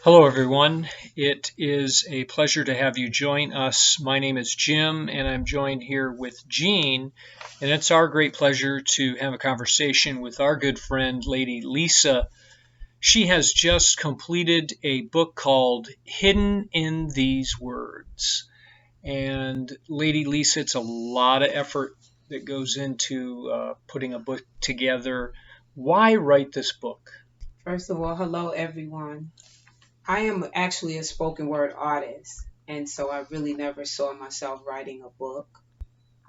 Hello, everyone. It is a pleasure to have you join us. My name is Jim, and I'm joined here with Jean, and it's our great pleasure to have a conversation with our good friend, Lady Lisa. She has just completed a book called Hidden in These Words. And Lady Lisa, it's a lot of effort that goes into putting a book together. Why write this book? First of all, hello everyone. I am actually a spoken word artist, and so I really never saw myself writing a book.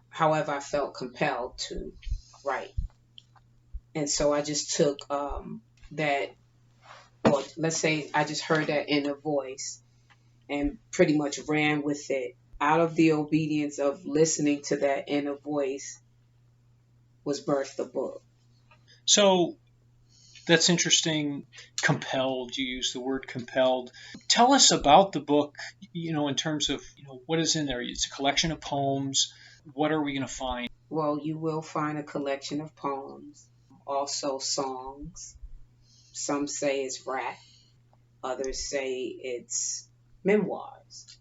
However, I felt compelled to write. And so I just took that, or let's say I just heard that inner voice and pretty much ran with it. Out of the obedience of listening to that inner voice was birthed the book. So that's interesting. Compelled, you use the word compelled. Tell us about the book, in terms of, what is in there. It's a collection of poems. What are we going to find? Well, you will find a collection of poems, also songs. Some say it's rap, others say it's memoirs.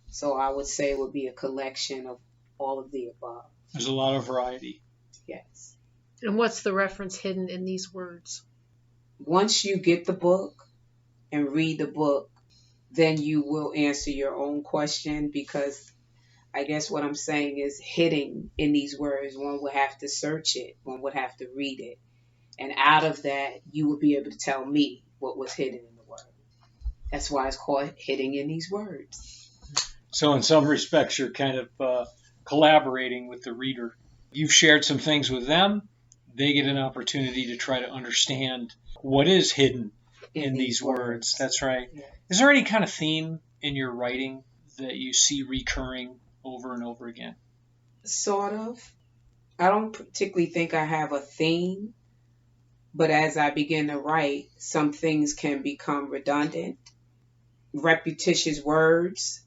So I would say it would be a collection of all of the above. There's a lot of variety. Yes. And what's the reference hidden in these words? Once you get the book and read the book, then you will answer your own question, because I guess what I'm saying is hidden in these words. One would have to search it, one would have to read it. And out of that, you would be able to tell me what was hidden in the word. That's why it's called hidden in these words. So in some respects, you're kind of collaborating with the reader. You've shared some things with them. They get an opportunity to try to understand what is hidden in these words. That's right. Yeah. Is there any kind of theme in your writing that you see recurring over and over again? Sort of. I don't particularly think I have a theme, but as I begin to write, some things can become redundant, repetitious words,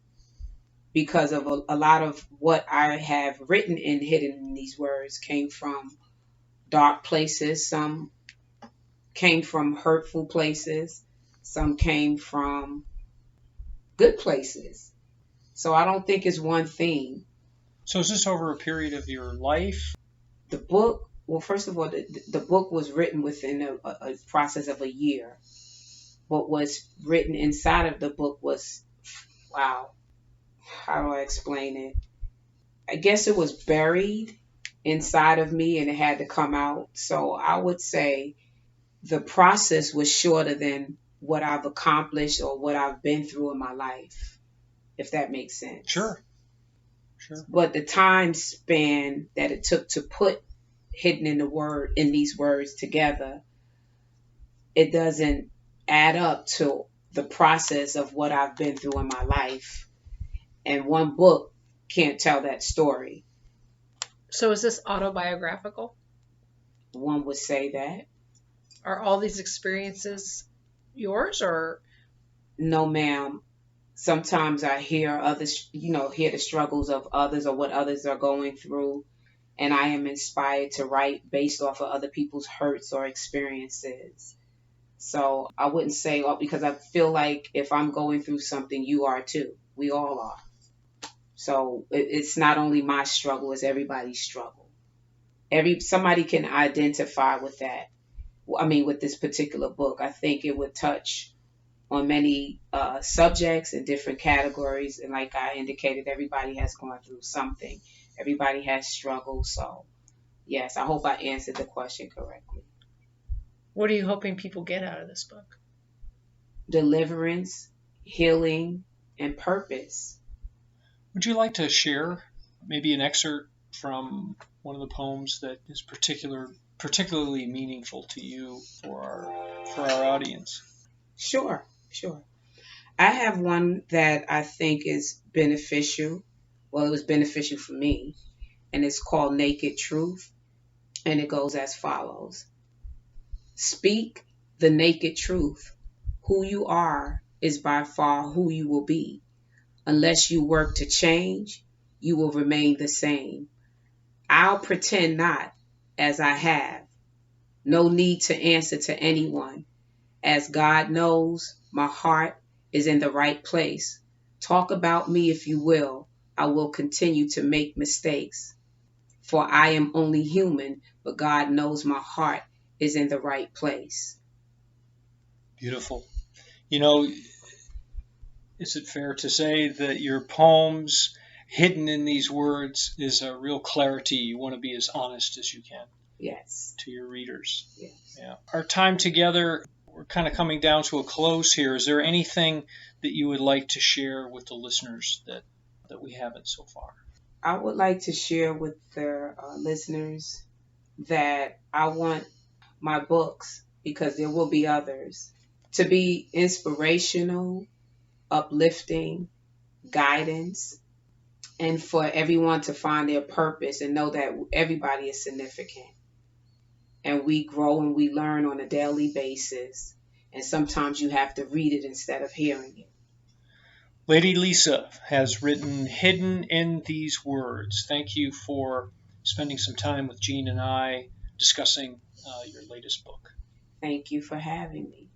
because of a lot of what I have written and hidden in these words came from dark places. Some came from hurtful places. Some came from good places. So I don't think it's one theme. So is this over a period of your life? The book, well, first of all, the book was written within a process of a year. What was written inside of the book was, wow, how do I explain it? I guess it was buried inside of me and it had to come out. So I would say the process was shorter than what I've accomplished or what I've been through in my life, if that makes sense. Sure. But the time span that it took to put hidden in these words together, it doesn't add up to the process of what I've been through in my life. And one book can't tell that story. So is this autobiographical? One would say that. Are all these experiences yours, or? No, ma'am. Sometimes I hear others, hear the struggles of others or what others are going through, and I am inspired to write based off of other people's hurts or experiences. So I wouldn't say, oh, because I feel like if I'm going through something, you are too. We all are. So it's not only my struggle, it's everybody's struggle. Somebody can identify with that. I mean, with this particular book, I think it would touch on many subjects and different categories. And like I indicated, everybody has gone through something. Everybody has struggled. So yes, I hope I answered the question correctly. What are you hoping people get out of this book? Deliverance, healing, and purpose. Would you like to share maybe an excerpt from one of the poems that is particularly meaningful to you for our audience? Sure. I have one that I think is beneficial. Well, it was beneficial for me, and it's called Naked Truth, and it goes as follows. Speak the naked truth. Who you are is by far who you will be. Unless you work to change, you will remain the same. I'll pretend not, as I have. No need to answer to anyone. As God knows, my heart is in the right place. Talk about me if you will. I will continue to make mistakes. For I am only human, but God knows my heart is in the right place. Beautiful. You know, is it fair to say that your poems, hidden in these words, is a real clarity? You want to be as honest as you can Yes. to your readers. Yes. Yeah. Our time together, we're kind of coming down to a close here. Is there anything that you would like to share with the listeners that we haven't so far? I would like to share with the listeners that I want my books, because there will be others, to be inspirational, uplifting, guidance, and for everyone to find their purpose and know that everybody is significant. And we grow and we learn on a daily basis. And sometimes you have to read it instead of hearing it. Lady Lisa has written Hidden in These Words. Thank you for spending some time with Jean and I discussing your latest book. Thank you for having me.